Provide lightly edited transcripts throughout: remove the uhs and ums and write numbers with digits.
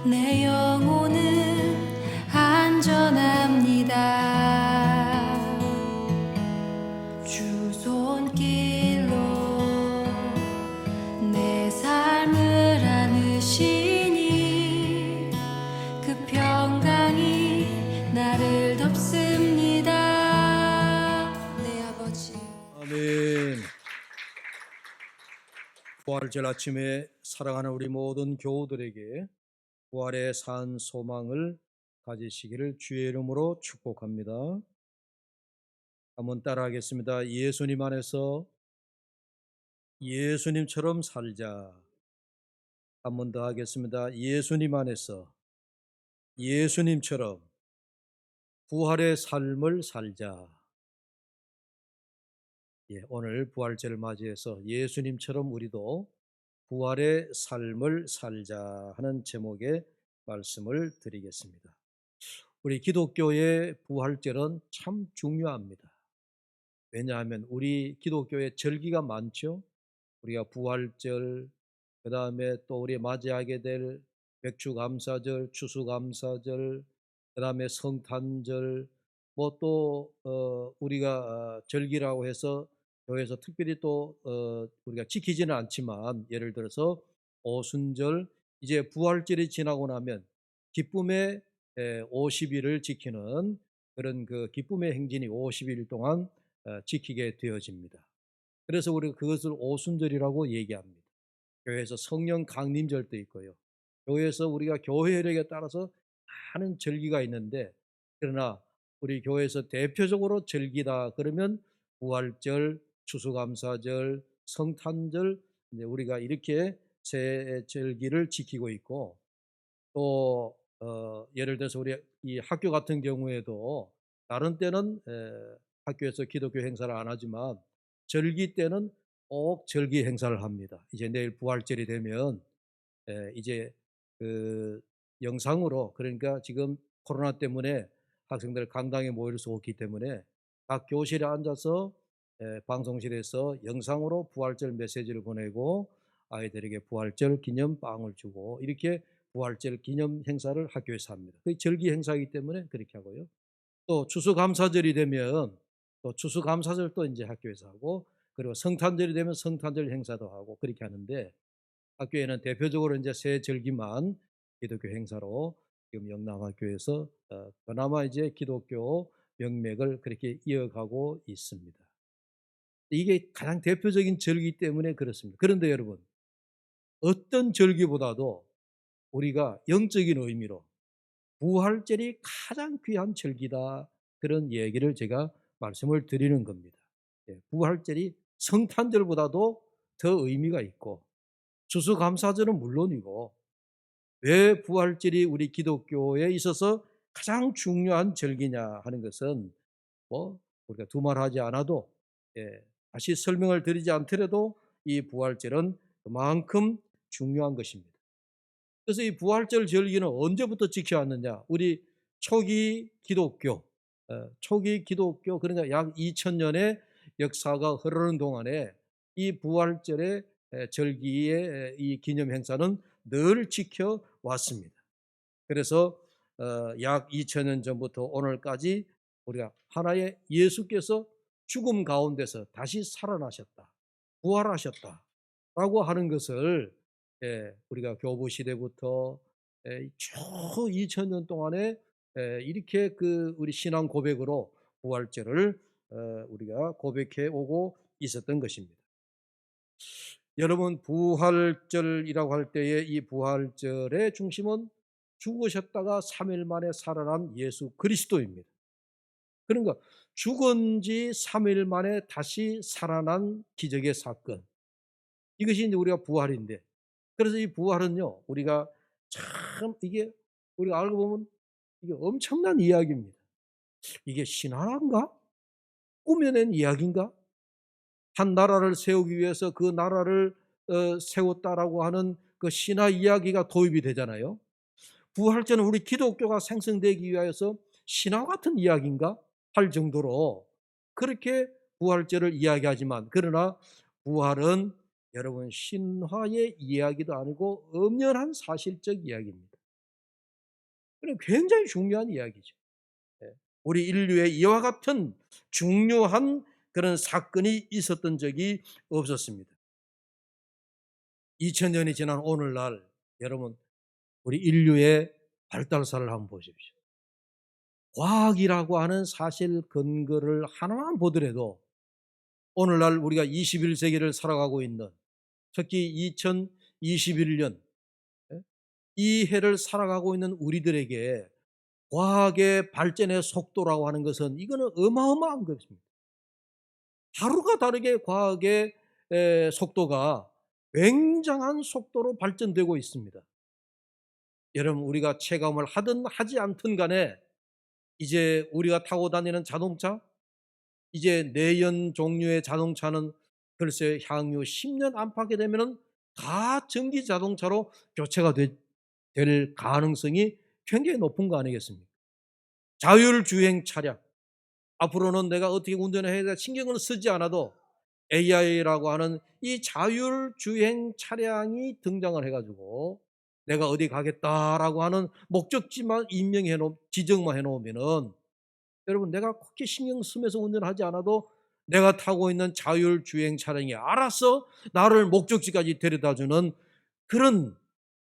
내 영혼은 안전합니다. 주 손길로 내 삶을 안으시니 그 평강이 나를 덮습니다. 내 아버지. 아멘. 부활절 아침에 사랑하는 우리 모든 교우들에게 부활의 산 소망을 가지시기를 주의 이름으로 축복합니다. 한번 따라하겠습니다. 예수님 안에서 예수님처럼 살자. 한 번 더 하겠습니다. 예수님 안에서 예수님처럼 부활의 삶을 살자. 오늘 부활절을 맞이해서 예수님처럼 우리도 부활의 삶을 살자 하는 제목의 말씀을 드리겠습니다. 우리 기독교의 부활절은 참 중요합니다. 왜냐하면 우리 기독교의 절기가 많죠. 우리가 부활절, 그 다음에 또 우리 맞이하게 될 맥주감사절, 추수감사절, 그 다음에 성탄절, 뭐 또 우리가 절기라고 해서 교회에서 특별히 또 우리가 지키지는 않지만, 예를 들어서 오순절, 이제 부활절이 지나고 나면 기쁨의 50일을 지키는 그런 그 기쁨의 행진이 50일 동안 지키게 되어집니다. 그래서 우리가 그것을 오순절이라고 얘기합니다. 교회에서 성령 강림절도 있고요. 교회에서 우리가 교회 혈액에 따라서 많은 절기가 있는데, 그러나 우리 교회에서 대표적으로 절기다 그러면 부활절, 추수감사절, 성탄절, 이제 우리가 이렇게 세 절기를 지키고 있고, 또 예를 들어서 우리 이 학교 같은 경우에도 다른 때는 학교에서 기독교 행사를 안 하지만 절기 때는 꼭 절기 행사를 합니다. 이제 내일 부활절이 되면 이제 그 영상으로, 그러니까 지금 코로나 때문에 학생들 강당에 모일 수 없기 때문에 각 교실에 앉아서 방송실에서 영상으로 부활절 메시지를 보내고 아이들에게 부활절 기념 빵을 주고, 이렇게 부활절 기념 행사를 학교에서 합니다. 그게 절기 행사이기 때문에 그렇게 하고요. 또 추수감사절이 되면 또 추수감사절도 이제 학교에서 하고, 그리고 성탄절이 되면 성탄절 행사도 하고 그렇게 하는데, 학교에는 대표적으로 이제 세 절기만 기독교 행사로 지금 영남학교에서 그나마 이제 기독교 명맥을 그렇게 이어가고 있습니다. 이게 가장 대표적인 절기 때문에 그렇습니다. 그런데 여러분, 어떤 절기보다도 우리가 영적인 의미로 부활절이 가장 귀한 절기다, 그런 얘기를 제가 말씀을 드리는 겁니다. 부활절이 성탄절보다도 더 의미가 있고, 추수감사절은 물론이고, 왜 부활절이 우리 기독교에 있어서 가장 중요한 절기냐 하는 것은 뭐 우리가 두말하지 않아도 다시 설명을 드리지 않더라도 이 부활절은 그만큼 중요한 것입니다. 그래서 이 부활절 절기는 언제부터 지켜왔느냐? 우리 초기 기독교, 그러니까 약 2000년의 역사가 흐르는 동안에 이 부활절의 절기의 이 기념 행사는 늘 지켜왔습니다. 그래서 약 2000년 전부터 오늘까지 우리가 하나의 예수께서 죽음 가운데서 다시 살아나셨다, 부활하셨다라고 하는 것을 우리가 교부 시대부터 쭉 2000년 동안에 이렇게 그 우리 신앙 고백으로 부활절을 우리가 고백해 오고 있었던 것입니다. 여러분, 부활절이라고 할 때에 이 부활절의 중심은 죽으셨다가 3일 만에 살아난 예수 그리스도입니다. 그러니까 죽은 지 3일 만에 다시 살아난 기적의 사건, 이것이 이제 우리가 부활인데, 그래서 이 부활은요, 우리가 참 이게 우리가 알고 보면 이게 엄청난 이야기입니다. 이게 신화인가? 꾸며낸 이야기인가? 한 나라를 세우기 위해서 그 나라를 세웠다라고 하는 그 신화 이야기가 도입이 되잖아요. 부활절은 우리 기독교가 생성되기 위하여서 신화 같은 이야기인가 할 정도로 그렇게 부활절을 이야기하지만, 그러나 부활은 여러분 신화의 이야기도 아니고 엄연한 사실적 이야기입니다. 굉장히 중요한 이야기죠. 예. 우리 인류에 이와 같은 중요한 그런 사건이 있었던 적이 없었습니다. 2000년이 지난 오늘날 여러분 우리 인류의 발달사를 한번 보십시오. 과학이라고 하는 사실 근거를 하나만 보더라도 오늘날 우리가 21세기를 살아가고 있는 특히 2021년 이 해를 살아가고 있는 우리들에게 과학의 발전의 속도라고 하는 것은 이거는 어마어마한 것입니다. 하루가 다르게 과학의 속도가 굉장한 속도로 발전되고 있습니다. 여러분 우리가 체감을 하든 하지 않든 간에 이제 우리가 타고 다니는 자동차 이제 내연 종류의 자동차는 글쎄 향후 10년 안팎에 되면은 다 전기 자동차로 교체가 될 가능성이 굉장히 높은 거 아니겠습니까? 자율주행 차량. 앞으로는 내가 어떻게 운전을 해야 돼 신경을 쓰지 않아도 AI라고 하는 이 자율주행 차량이 등장을 해 가지고 내가 어디 가겠다라고 하는 목적지만 지정만 해 놓으면은 여러분 내가 그렇게 신경 쓰면서 운전하지 않아도 내가 타고 있는 자율주행 차량이 알아서 나를 목적지까지 데려다주는 그런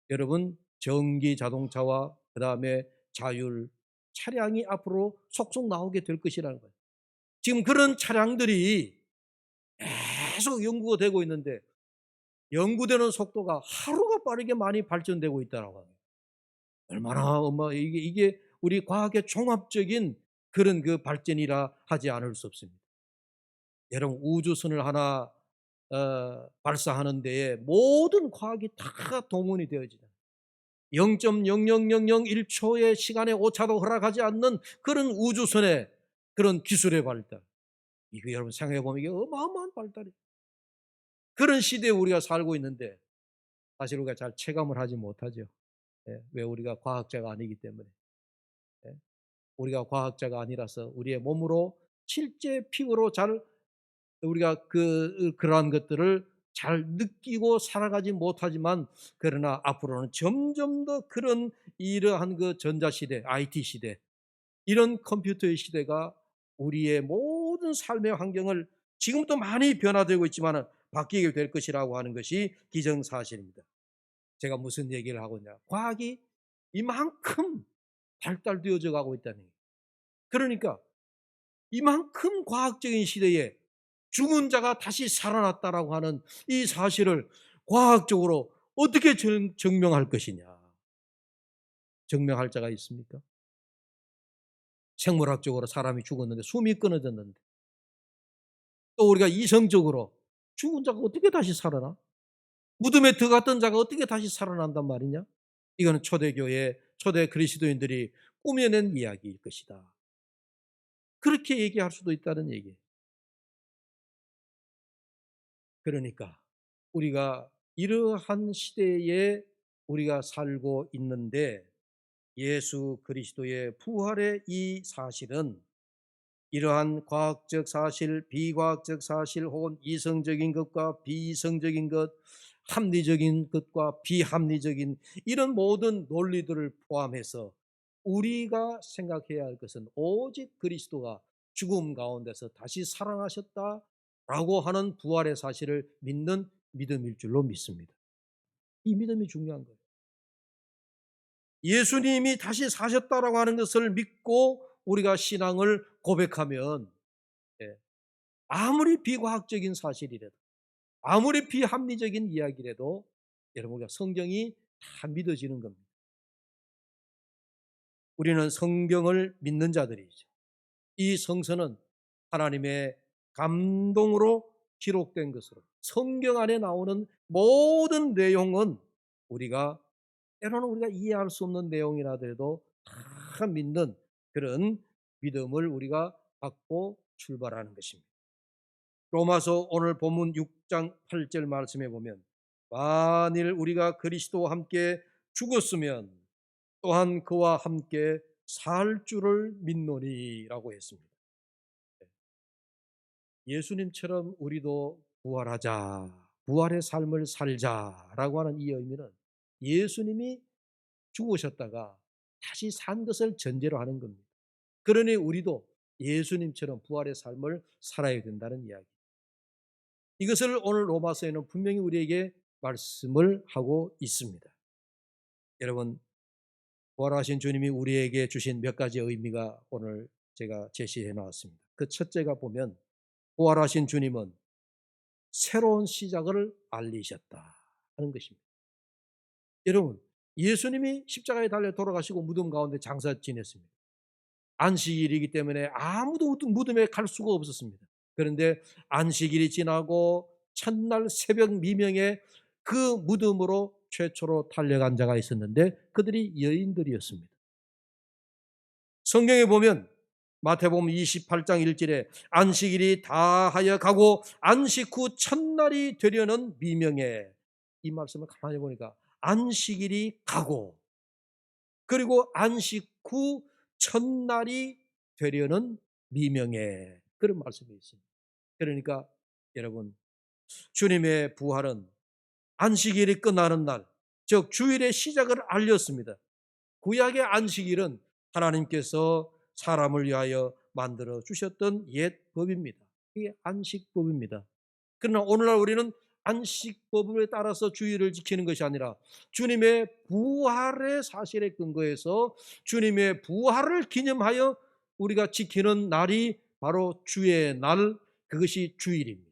여러분 전기 자동차와 그다음에 자율 차량이 앞으로 속속 나오게 될 것이라는 거예요. 지금 그런 차량들이 계속 연구가 되고 있는데 연구되는 속도가 하루가 빠르게 많이 발전되고 있다라고 합니다. 얼마나 이게 우리 과학의 종합적인 그런 그 발전이라 하지 않을 수 없습니다. 여러분 우주선을 하나 발사하는 데에 모든 과학이 다 동원이 되어지잖아요. 0.00001초의 시간의 오차도 허락하지 않는 그런 우주선의 그런 기술의 발달. 이거 여러분 생각해 보면 이게 어마어마한 발달이에요. 그런 시대에 우리가 살고 있는데 사실 우리가 잘 체감을 하지 못하죠. 예, 왜 우리가 과학자가 아니기 때문에. 예, 우리가 과학자가 아니라서 우리의 몸으로 실제 피부로 잘 우리가 그러한 것들을 잘 느끼고 살아가지 못하지만 그러나 앞으로는 점점 더 그런 이러한 그 전자시대, IT 시대, 이런 컴퓨터의 시대가 우리의 모든 삶의 환경을 지금도 많이 변화되고 있지만 바뀌게 될 것이라고 하는 것이 기정사실입니다. 제가 무슨 얘기를 하고 있냐. 과학이 이만큼 발달되어져 가고 있다는 얘기예요. 그러니까 이만큼 과학적인 시대에 죽은 자가 다시 살아났다라고 하는 이 사실을 과학적으로 어떻게 증명할 것이냐. 증명할 자가 있습니까? 생물학적으로 사람이 죽었는데 숨이 끊어졌는데 또 우리가 이성적으로 죽은 자가 어떻게 다시 살아나? 무덤에 들어갔던 자가 어떻게 다시 살아난단 말이냐? 이거는 초대교회, 초대 그리스도인들이 꾸며낸 이야기일 것이다. 그렇게 얘기할 수도 있다는 얘기예요. 그러니까 우리가 이러한 시대에 우리가 살고 있는데 예수 그리스도의 부활의 이 사실은 이러한 과학적 사실, 비과학적 사실 혹은 이성적인 것과 비이성적인 것, 합리적인 것과 비합리적인 이런 모든 논리들을 포함해서 우리가 생각해야 할 것은 오직 그리스도가 죽음 가운데서 다시 살아나셨다라고 하는 부활의 사실을 믿는 믿음일 줄로 믿습니다. 이 믿음이 중요한 거예요. 예수님이 다시 사셨다라고 하는 것을 믿고 우리가 신앙을 고백하면 예, 아무리 비과학적인 사실이라도 아무리 비합리적인 이야기라도 여러분 우리가 성경이 다 믿어지는 겁니다. 우리는 성경을 믿는 자들이죠. 이 성서는 하나님의 감동으로 기록된 것으로 성경 안에 나오는 모든 내용은 우리가 때로는 우리가 이해할 수 없는 내용이라 하더라도 다 믿는 그런 믿음을 우리가 갖고 출발하는 것입니다. 로마서 오늘 본문 6장 8절 말씀해 보면 만일 우리가 그리스도와 함께 죽었으면 또한 그와 함께 살 줄을 믿노니라고 했습니다. 예수님처럼 우리도 부활하자, 부활의 삶을 살자라고 하는 이 의미는 예수님이 죽으셨다가 다시 산 것을 전제로 하는 겁니다. 그러니 우리도 예수님처럼 부활의 삶을 살아야 된다는 이야기. 이것을 오늘 로마서에는 분명히 우리에게 말씀을 하고 있습니다. 여러분, 부활하신 주님이 우리에게 주신 몇 가지 의미가 오늘 제가 제시해 나왔습니다. 그 첫째가 보면 부활하신 주님은 새로운 시작을 알리셨다 하는 것입니다. 여러분, 예수님이 십자가에 달려 돌아가시고 무덤 가운데 장사 지냈습니다. 안식일이기 때문에 아무도 무덤에 갈 수가 없었습니다. 그런데 안식일이 지나고 첫날 새벽 미명에 그 무덤으로 최초로 달려간 자가 있었는데 그들이 여인들이었습니다. 성경에 보면 마태복음 28장 1절에 안식일이 다하여 가고 안식 후 첫날이 되려는 미명에, 이 말씀을 가만히 보니까 안식일이 가고 그리고 안식 후 첫날이 되려는 미명에, 그런 말씀이 있습니다. 그러니까 여러분, 주님의 부활은 안식일이 끝나는 날, 즉 주일의 시작을 알렸습니다. 구약의 안식일은 하나님께서 사람을 위하여 만들어 주셨던 옛 법입니다. 이게 안식법입니다. 그러나 오늘날 우리는 안식법에 따라서 주일을 지키는 것이 아니라 주님의 부활의 사실에 근거해서 주님의 부활을 기념하여 우리가 지키는 날이 바로 주의 날, 그것이 주일입니다.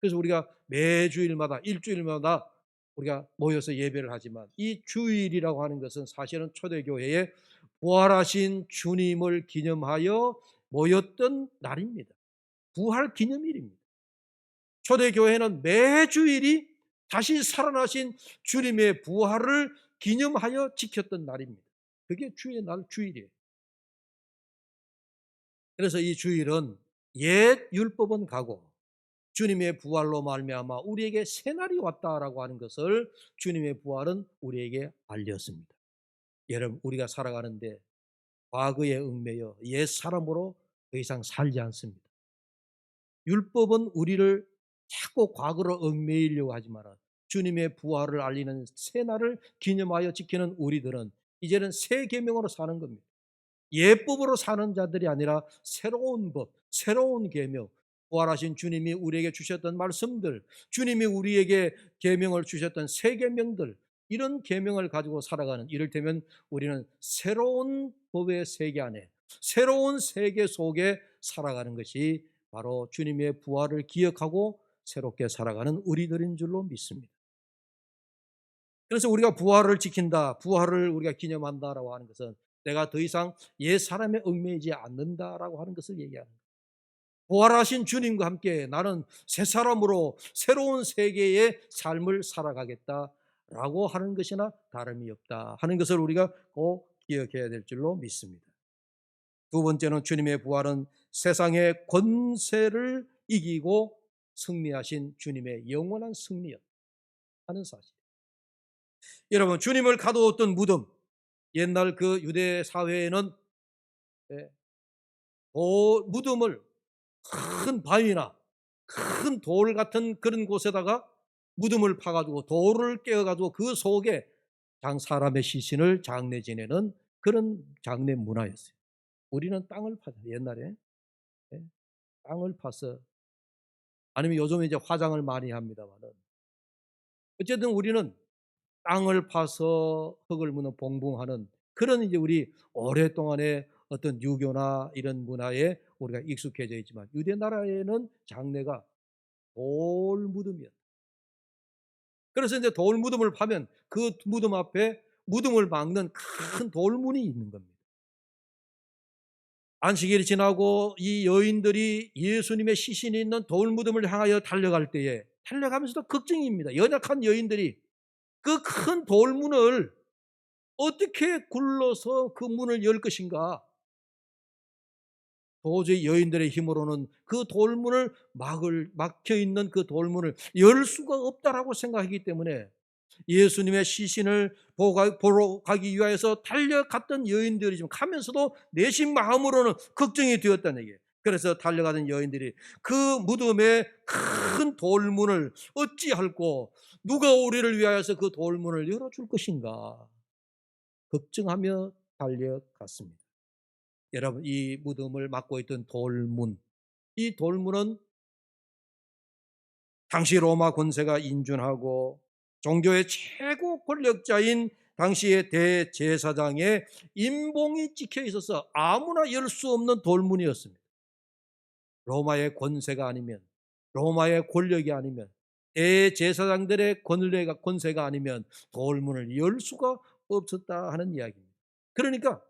그래서 우리가 매주일마다 일주일마다 우리가 모여서 예배를 하지만 이 주일이라고 하는 것은 사실은 초대교회에 부활하신 주님을 기념하여 모였던 날입니다. 부활 기념일입니다. 초대교회는 매주일이 다시 살아나신 주님의 부활을 기념하여 지켰던 날입니다. 그게 주의 날, 주일이에요. 그래서 이 주일은 옛 율법은 가고 주님의 부활로 말미암아 우리에게 새 날이 왔다라고 하는 것을 주님의 부활은 우리에게 알렸습니다. 여러분, 우리가 살아가는데 과거에 얽매여 옛 사람으로 더 이상 살지 않습니다. 율법은 우리를 자꾸 과거로 얽매이려고 하지만 주님의 부활을 알리는 새 날을 기념하여 지키는 우리들은 이제는 새 계명으로 사는 겁니다. 예법으로 사는 자들이 아니라 새로운 법, 새로운 계명, 부활하신 주님이 우리에게 주셨던 말씀들, 주님이 우리에게 계명을 주셨던 새 계명들, 이런 계명을 가지고 살아가는, 이를테면 우리는 새로운 법의 세계 안에, 새로운 세계 속에 살아가는 것이 바로 주님의 부활을 기억하고 새롭게 살아가는 우리들인 줄로 믿습니다. 그래서 우리가 부활을 지킨다, 부활을 우리가 기념한다라고 하는 것은 내가 더 이상 옛 사람에 얽매이지 않는다라고 하는 것을 얘기하는 거예요. 부활하신 주님과 함께 나는 새 사람으로 새로운 세계의 삶을 살아가겠다라고 하는 것이나 다름이 없다 하는 것을 우리가 꼭 기억해야 될 줄로 믿습니다. 두 번째는 주님의 부활은 세상의 권세를 이기고 승리하신 주님의 영원한 승리였다 하는 사실. 여러분, 주님을 가두었던 무덤, 옛날 그 유대 사회에는 무덤을 큰 바위나 큰 돌 같은 그런 곳에다가 무덤을 파가지고 돌을 깨어가지고 그 속에 사람의 시신을 장례 지내는 그런 장례 문화였어요. 우리는 땅을 파죠. 옛날에 땅을 파서, 아니면 요즘에 이제 화장을 많이 합니다만은, 어쨌든 우리는 땅을 파서 흙을 묻는 봉붕하는 그런 이제 우리 오랫동안의 어떤 유교나 이런 문화에 우리가 익숙해져 있지만 유대 나라에는 장례가 돌 무덤이었다. 그래서 이제 돌 무덤을 파면 그 무덤 앞에 무덤을 막는 큰 돌문이 있는 겁니다. 안식일이 지나고 이 여인들이 예수님의 시신이 있는 돌 무덤을 향하여 달려갈 때에 달려가면서도 걱정입니다. 연약한 여인들이 그 큰 돌문을 어떻게 굴러서 그 문을 열 것인가? 도저히 여인들의 힘으로는 그 돌문을 막혀 있는 그 돌문을 열 수가 없다라고 생각하기 때문에 예수님의 시신을 보러 가기 위하여서 달려갔던 여인들이 지금 가면서도 내심 마음으로는 걱정이 되었다는 얘기예요. 그래서 달려가던 여인들이 그 무덤의 큰 돌문을 어찌할꼬, 누가 우리를 위하여서 그 돌문을 열어줄 것인가 걱정하며 달려갔습니다. 여러분, 이 무덤을 막고 있던 돌문, 이 돌문은 당시 로마 권세가 인준하고 종교의 최고 권력자인 당시의 대제사장의 인봉이 찍혀 있어서 아무나 열 수 없는 돌문이었습니다. 로마의 권세가 아니면, 로마의 권력이 아니면, 대제사장들의 권세가 아니면 돌문을 열 수가 없었다 하는 이야기입니다. 그러니까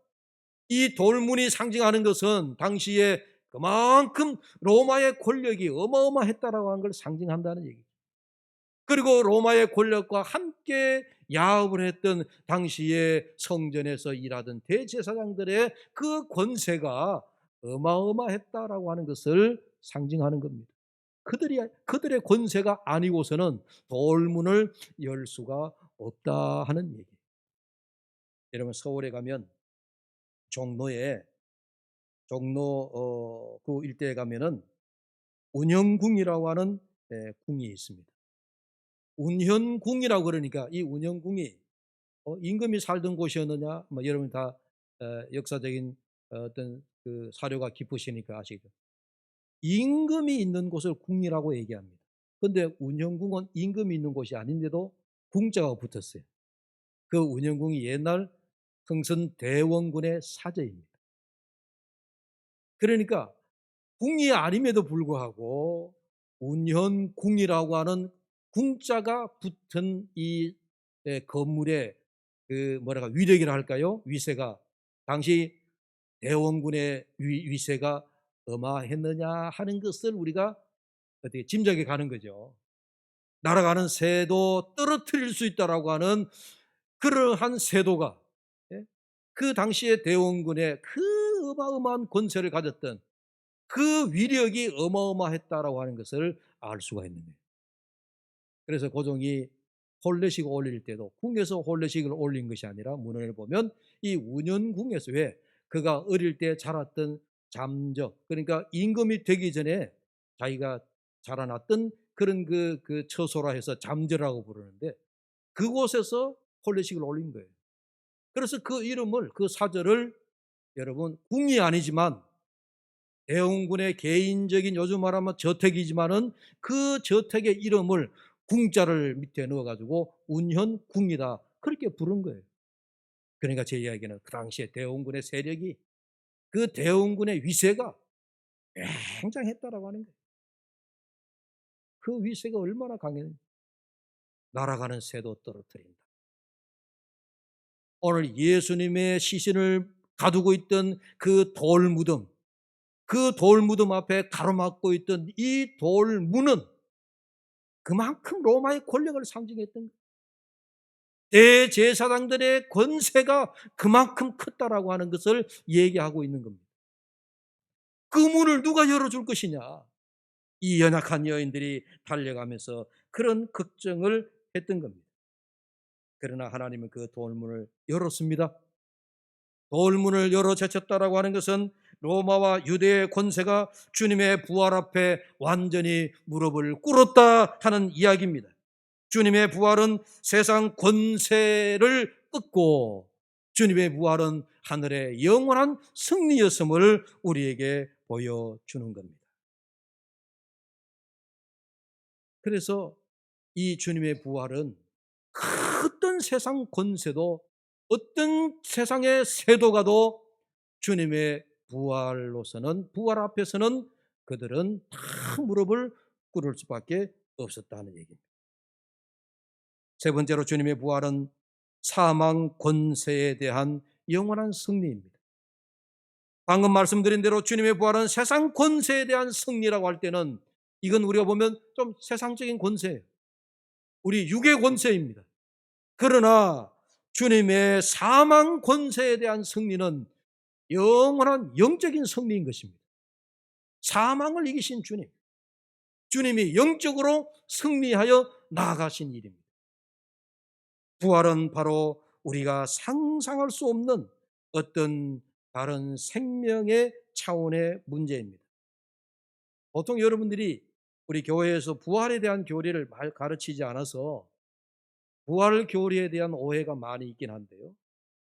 이 돌문이 상징하는 것은 당시에 그만큼 로마의 권력이 어마어마했다라고 하는 걸 상징한다는 얘기죠. 그리고 로마의 권력과 함께 야합을 했던 당시에 성전에서 일하던 대제사장들의 그 권세가 어마어마했다라고 하는 것을 상징하는 겁니다. 그들의 권세가 아니고서는 돌문을 열 수가 없다 하는 얘기. 여러분, 서울에 가면 종로에 종로 그 일대에 가면은 운현궁이라고 하는 궁이 있습니다. 운현궁이라고 그러니까 이 운현궁이 임금이 살던 곳이었느냐, 뭐 여러분 다 역사적인 어떤 그 사료가 깊으시니까 아시죠. 임금이 있는 곳을 궁이라고 얘기합니다. 그런데 운현궁은 임금이 있는 곳이 아닌데도 궁자가 붙었어요. 그 운현궁이 옛날 흥선 대원군의 사저입니다. 그러니까 궁이 아님에도 불구하고 운현궁이라고 하는 궁자가 붙은 이 건물의 그 뭐랄까 위력이라 할까요? 위세가 당시 대원군의 위세가 어마했느냐 하는 것을 우리가 어떻게 짐작해 가는 거죠. 날아가는 새도 떨어뜨릴 수 있다라고 하는 그러한 세도가, 예? 그 당시에 대원군의 그 어마어마한 권세를 가졌던 그 위력이 어마어마했다라고 하는 것을 알 수가 있는 거예요. 그래서 고종이 혼례식 올릴 때도 궁에서 혼례식을 올린 것이 아니라 문헌을 보면 이 운현궁에서, 왜 그가 어릴 때 자랐던 잠적, 그러니까 임금이 되기 전에 자기가 자라났던 그런 그 처소라 해서 잠저라고 부르는데 그곳에서 혼례식을 올린 거예요. 그래서 그 이름을, 그 사절을 여러분 궁이 아니지만 대원군의 개인적인, 요즘 말하면 저택이지만은 그 저택의 이름을 궁자를 밑에 넣어가지고 운현궁이다 그렇게 부른 거예요. 그러니까 제 이야기는 그 당시에 대원군의 세력이, 그 대원군의 위세가 굉장했다라고 하는 거예요. 그 위세가 얼마나 강했는지. 날아가는 새도 떨어뜨린다. 오늘 예수님의 시신을 가두고 있던 그 돌무덤, 그 돌무덤 앞에 가로막고 있던 이 돌문은 그만큼 로마의 권력을 상징했던 거예요. 대제사장들의 권세가 그만큼 컸다라고 하는 것을 얘기하고 있는 겁니다. 그 문을 누가 열어줄 것이냐. 이 연약한 여인들이 달려가면서 그런 걱정을 했던 겁니다. 그러나 하나님은 그 돌문을 열었습니다. 돌문을 열어 제쳤다라고 하는 것은 로마와 유대의 권세가 주님의 부활 앞에 완전히 무릎을 꿇었다 하는 이야기입니다. 주님의 부활은 세상 권세를 꺾고 주님의 부활은 하늘의 영원한 승리였음을 우리에게 보여주는 겁니다. 그래서 이 주님의 부활은 어떤 세상 권세도, 어떤 세상의 세도가도 주님의 부활로서는, 부활 앞에서는 그들은 다 무릎을 꿇을 수밖에 없었다는 얘기입니다. 세 번째로 주님의 부활은 사망 권세에 대한 영원한 승리입니다. 방금 말씀드린 대로 주님의 부활은 세상 권세에 대한 승리라고 할 때는 이건 우리가 보면 좀 세상적인 권세예요. 우리 육의 권세입니다. 그러나 주님의 사망 권세에 대한 승리는 영원한 영적인 승리인 것입니다. 사망을 이기신 주님, 주님이 영적으로 승리하여 나아가신 일입니다. 부활은 바로 우리가 상상할 수 없는 어떤 다른 생명의 차원의 문제입니다. 보통 여러분들이 우리 교회에서 부활에 대한 교리를 가르치지 않아서 부활 교리에 대한 오해가 많이 있긴 한데요.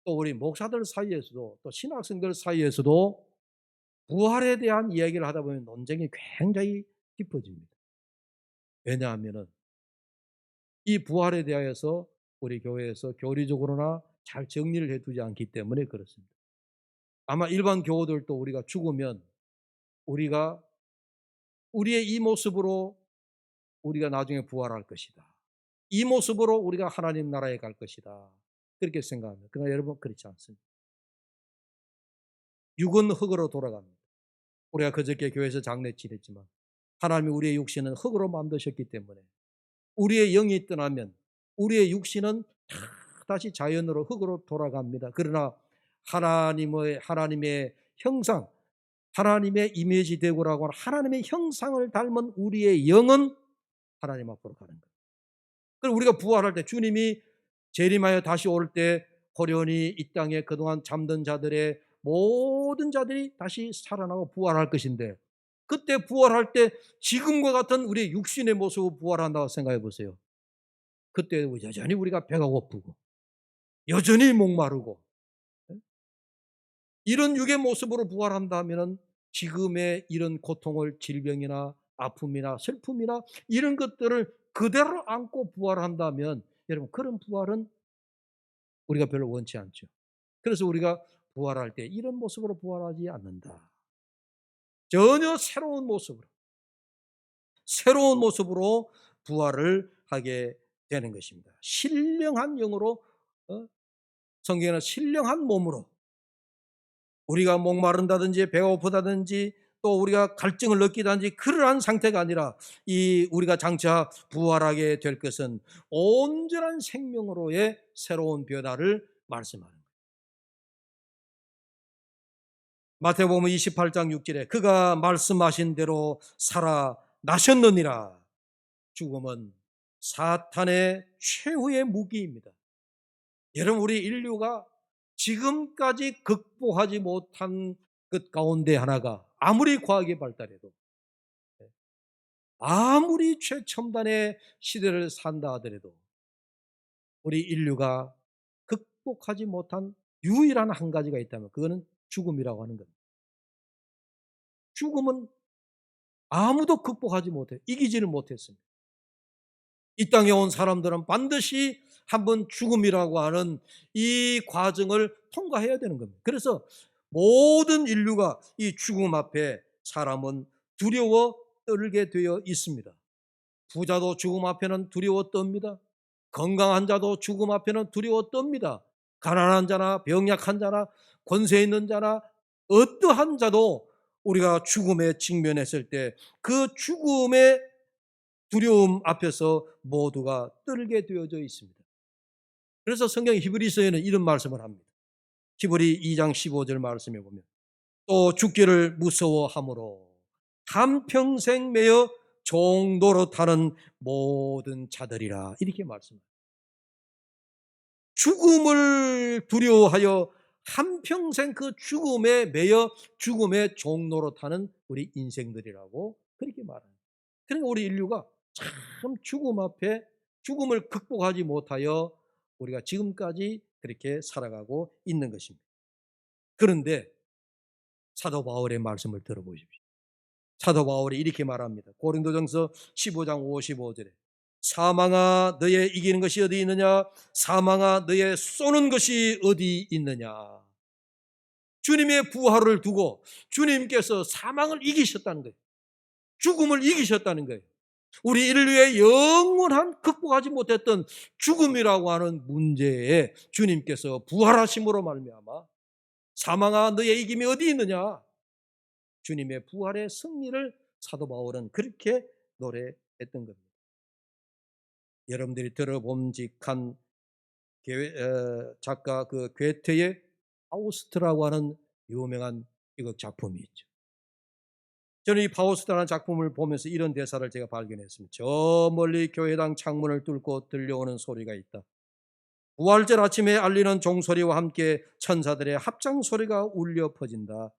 또 우리 목사들 사이에서도 또 신학생들 사이에서도 부활에 대한 이야기를 하다 보면 논쟁이 굉장히 깊어집니다. 왜냐하면은 이 부활에 대하여서 우리 교회에서 교리적으로나 잘 정리를 해두지 않기 때문에 그렇습니다. 아마 일반 교우들도 우리가 죽으면 우리가 우리의 이 모습으로 우리가 나중에 부활할 것이다. 이 모습으로 우리가 하나님 나라에 갈 것이다. 그렇게 생각합니다. 그러나 여러분 그렇지 않습니다. 육은 흙으로 돌아갑니다. 우리가 그저께 교회에서 장례 지냈지만 하나님이 우리의 육신은 흙으로 만드셨기 때문에 우리의 영이 떠나면 우리의 육신은 다시 자연으로 흙으로 돌아갑니다. 그러나 하나님의 형상, 하나님의 이미지 되고라고 하는 하나님의 형상을 닮은 우리의 영은 하나님 앞으로 가는 거예요. 그리고 우리가 부활할 때 주님이 재림하여 다시 올 때 호련히 이 땅에 그동안 잠든 자들의 모든 자들이 다시 살아나고 부활할 것인데, 그때 부활할 때 지금과 같은 우리의 육신의 모습으로 부활한다고 생각해 보세요. 그때 여전히 우리가 배가 고프고 여전히 목마르고 이런 육의 모습으로 부활한다면 지금의 이런 고통을, 질병이나 아픔이나 슬픔이나 이런 것들을 그대로 안고 부활한다면 여러분 그런 부활은 우리가 별로 원치 않죠. 그래서 우리가 부활할 때 이런 모습으로 부활하지 않는다. 전혀 새로운 모습으로 부활을 하게 되는 것입니다. 신령한 영으로, 성경에는 신령한 몸으로, 우리가 목마른다든지 배가 고프다든지 또 우리가 갈증을 느끼다든지 그러한 상태가 아니라 이 우리가 장차 부활하게 될 것은 온전한 생명으로의 새로운 변화를 말씀하는 거예요. 마태복음 28장 6절에 그가 말씀하신 대로 살아나셨느니라. 죽음은 사탄의 최후의 무기입니다. 여러분 우리 인류가 지금까지 극복하지 못한 것 가운데 하나가 아무리 과학이 발달해도, 아무리 최첨단의 시대를 산다 하더라도 우리 인류가 극복하지 못한 유일한 한 가지가 있다면 그거는 죽음이라고 하는 겁니다. 죽음은 아무도 극복하지 못해, 이기지를 못했습니다. 이 땅에 온 사람들은 반드시 한번 죽음이라고 하는 이 과정을 통과해야 되는 겁니다. 그래서 모든 인류가 이 죽음 앞에 사람은 두려워 떨게 되어 있습니다. 부자도 죽음 앞에는 두려워 떱니다. 건강한 자도 죽음 앞에는 두려워 떱니다. 가난한 자나 병약한 자나 권세 있는 자나 어떠한 자도 우리가 죽음에 직면했을 때 그 죽음의 두려움 앞에서 모두가 떨게 되어져 있습니다. 그래서 성경 히브리서에는 이런 말씀을 합니다. 히브리 2장 15절 말씀에 보면 또 죽기를 무서워함으로 한평생 매여 종도로 타는 모든 자들이라, 이렇게 말씀합니다. 죽음을 두려워하여 한평생 그 죽음에 매여 죽음의 종로로 타는 우리 인생들이라고 그렇게 말합니다. 그러니까 우리 인류가 참 죽음 앞에 죽음을 극복하지 못하여 우리가 지금까지 그렇게 살아가고 있는 것입니다. 그런데 사도 바울의 말씀을 들어보십시오. 사도 바울이 이렇게 말합니다. 고린도전서 15장 55절에 사망아 너의 이기는 것이 어디 있느냐, 사망아 너의 쏘는 것이 어디 있느냐. 주님의 부활을 두고 주님께서 사망을 이기셨다는 거예요. 죽음을 이기셨다는 거예요. 우리 인류의 영원한 극복하지 못했던 죽음이라고 하는 문제에 주님께서 부활하심으로 말미암아 사망아 너의 이김이 어디 있느냐, 주님의 부활의 승리를 사도 바울은 그렇게 노래했던 겁니다. 여러분들이 들어봄직한 작가 그 괴테의 파우스트라고 하는 유명한 이것 작품이 있죠. 저는 이 파우스트라는 작품을 보면서 이런 대사를 제가 발견했습니다. 저 멀리 교회당 창문을 뚫고 들려오는 소리가 있다. 부활절 아침에 알리는 종소리와 함께 천사들의 합장 소리가 울려 퍼진다.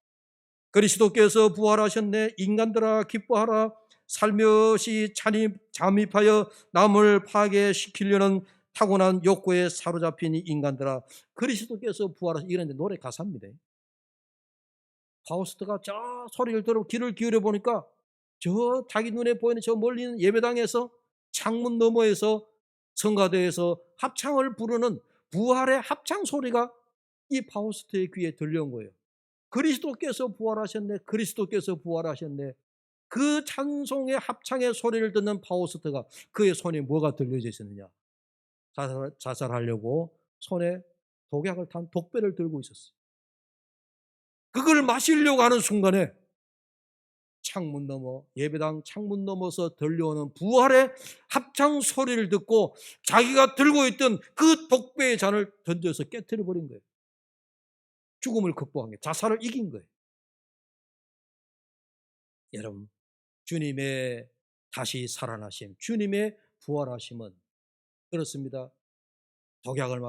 그리스도께서 부활하셨네. 인간들아 기뻐하라. 살며시 잠입하여 남을 파괴시키려는 타고난 욕구에 사로잡힌 이 인간들아 그리스도께서 부활하신, 이런 노래 가사입니다. 파우스트가 저 소리를 들어 귀를 기울여 보니까 저 자기 눈에 보이는 저 멀리 있는 예배당에서 창문 너머에서 성가대에서 합창을 부르는 부활의 합창 소리가 이 파우스트의 귀에 들려온 거예요. 그리스도께서 부활하셨네, 그리스도께서 부활하셨네. 그 찬송의 합창의 소리를 듣는 파우스트가 그의 손에 뭐가 들려져 있었느냐? 자살하려고 손에 독약을 탄 독배를 들고 있었어요. 그걸 마시려고 하는 순간에 창문 너머, 예배당 창문 너머서 들려오는 부활의 합창 소리를 듣고 자기가 들고 있던 그 독배의 잔을 던져서 깨트려 버린 거예요. 죽음을 극복한 게, 자살을 이긴 거예요. 여러분, 주님의 다시 살아나심, 주님의 부활하심은 그렇습니다.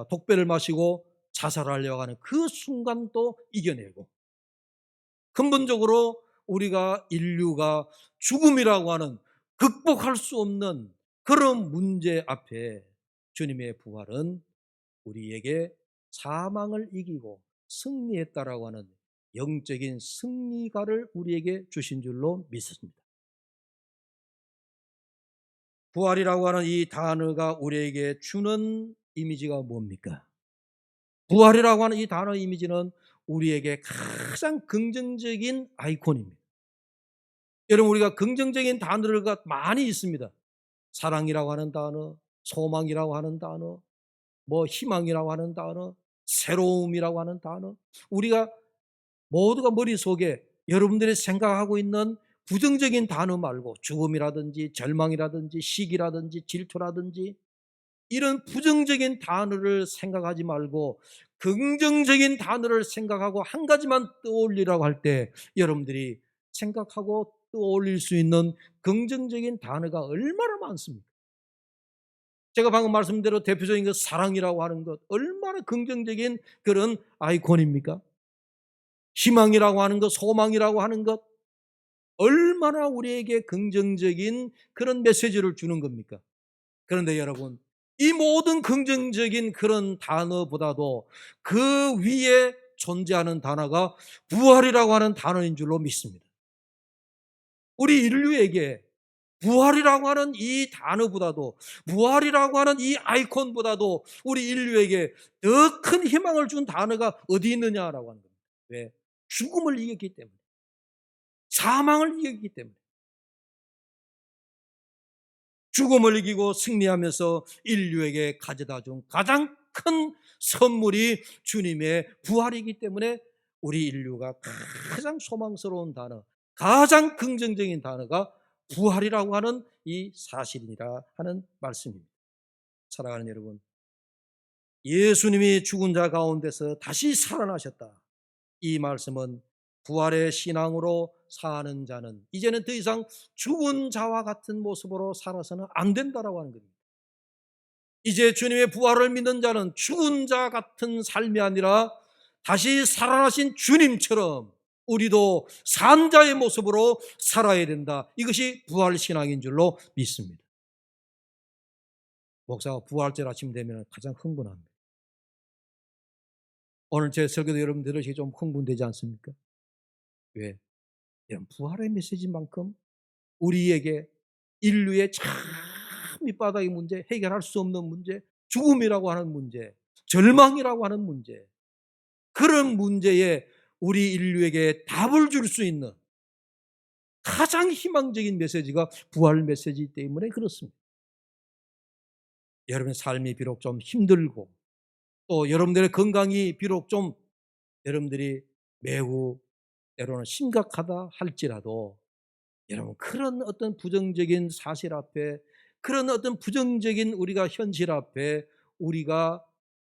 독배를 마시고 자살하려고 하는 그 순간도 이겨내고, 근본적으로 우리가 인류가 죽음이라고 하는 극복할 수 없는 그런 문제 앞에 주님의 부활은 우리에게 사망을 이기고 승리했다라고 하는 영적인 승리가를 우리에게 주신 줄로 믿습니다. 부활이라고 하는 이 단어가 우리에게 주는 이미지가 뭡니까? 부활이라고 하는 이 단어 이미지는 우리에게 가장 긍정적인 아이콘입니다. 여러분, 우리가 긍정적인 단어가 많이 있습니다. 사랑이라고 하는 단어, 소망이라고 하는 단어, 희망이라고 하는 단어, 새로움이라고 하는 단어. 우리가 모두가 머릿속에 여러분들이 생각하고 있는 부정적인 단어 말고 죽음이라든지 절망이라든지 시기라든지 질투라든지 이런 부정적인 단어를 생각하지 말고 긍정적인 단어를 생각하고 한 가지만 떠올리라고 할 때 여러분들이 생각하고 떠올릴 수 있는 긍정적인 단어가 얼마나 많습니까? 제가 방금 말씀대로 대표적인 것 사랑이라고 하는 것 얼마나 긍정적인 그런 아이콘입니까? 희망이라고 하는 것, 소망이라고 하는 것 얼마나 우리에게 긍정적인 그런 메시지를 주는 겁니까? 그런데 여러분, 이 모든 긍정적인 그런 단어보다도 그 위에 존재하는 단어가 부활이라고 하는 단어인 줄로 믿습니다. 우리 인류에게 부활이라고 하는 이 단어보다도, 부활이라고 하는 이 아이콘보다도 우리 인류에게 더 큰 희망을 준 단어가 어디 있느냐라고 하는 겁니다. 왜? 죽음을 이겼기 때문에, 사망을 이겼기 때문에. 죽음을 이기고 승리하면서 인류에게 가져다 준 가장 큰 선물이 주님의 부활이기 때문에 우리 인류가 가장 소망스러운 단어, 가장 긍정적인 단어가 부활이라고 하는 이 사실이라 하는 말씀입니다. 사랑하는 여러분, 예수님이 죽은 자 가운데서 다시 살아나셨다. 이 말씀은 부활의 신앙으로 사는 자는 이제는 더 이상 죽은 자와 같은 모습으로 살아서는 안 된다라고 하는 겁니다. 이제 주님의 부활을 믿는 자는 죽은 자 같은 삶이 아니라 다시 살아나신 주님처럼 우리도 산 자의 모습으로 살아야 된다. 이것이 부활 신앙인 줄로 믿습니다. 목사가 부활절 아침 되면 가장 흥분합니다. 오늘 제 설교도 여러분 들으시기 좀 흥분되지 않습니까? 왜? 이런 부활의 메시지만큼 우리에게 인류의 참 밑바닥의 문제, 해결할 수 없는 문제, 죽음이라고 하는 문제, 절망이라고 하는 문제, 그런 문제에 우리 인류에게 답을 줄 수 있는 가장 희망적인 메시지가 부활 메시지이기 때문에 그렇습니다. 여러분의 삶이 비록 좀 힘들고 또 여러분들의 건강이 비록 좀 여러분들이 매우 때로는 심각하다 할지라도 여러분, 그런 어떤 부정적인 사실 앞에, 그런 어떤 부정적인 우리가 현실 앞에 우리가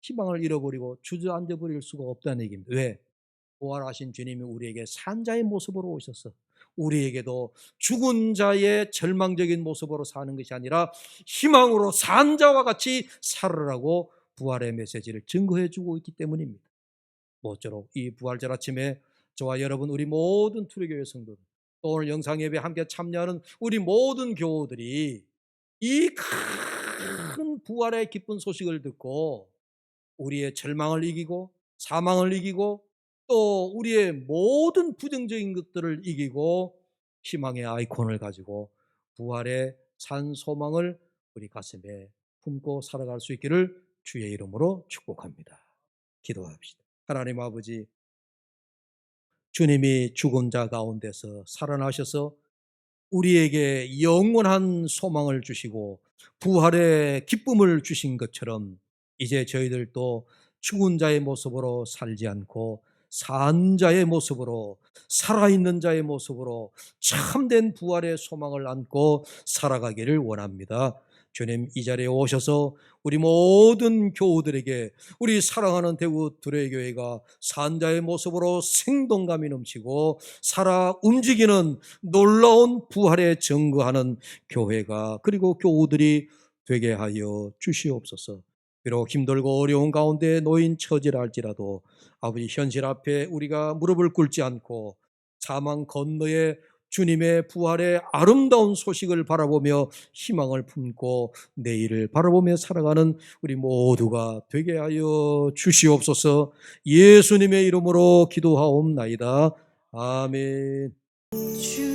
희망을 잃어버리고 주저앉아 버릴 수가 없다는 얘기입니다. 왜? 부활하신 주님이 우리에게 산자의 모습으로 오셔서 우리에게도 죽은 자의 절망적인 모습으로 사는 것이 아니라 희망으로 산 자와 같이 살으라고 부활의 메시지를 증거해 주고 있기 때문입니다. 모쪼록 이 부활절 아침에 저와 여러분 우리 모든 투례교회 성도들, 또 오늘 영상예배 함께 참여하는 우리 모든 교우들이 이 큰 부활의 기쁜 소식을 듣고 우리의 절망을 이기고 사망을 이기고 또 우리의 모든 부정적인 것들을 이기고 희망의 아이콘을 가지고 부활의 산 소망을 우리 가슴에 품고 살아갈 수 있기를 주의 이름으로 축복합니다. 기도합시다. 하나님 아버지, 주님이 죽은 자 가운데서 살아나셔서 우리에게 영원한 소망을 주시고 부활의 기쁨을 주신 것처럼 이제 저희들도 죽은 자의 모습으로 살지 않고 산 자의 모습으로, 살아있는 자의 모습으로 참된 부활의 소망을 안고 살아가기를 원합니다. 주님, 이 자리에 오셔서 우리 모든 교우들에게 우리 사랑하는 대구 두레교회가 산자의 모습으로 생동감이 넘치고 살아 움직이는 놀라운 부활에 증거하는 교회가, 그리고 교우들이 되게 하여 주시옵소서. 비록 힘들고 어려운 가운데 놓인 처지라 할지라도 아버지, 현실 앞에 우리가 무릎을 꿇지 않고 사망 건너에 주님의 부활의 아름다운 소식을 바라보며 희망을 품고 내일을 바라보며 살아가는 우리 모두가 되게 하여 주시옵소서. 예수님의 이름으로 기도하옵나이다. 아멘. 주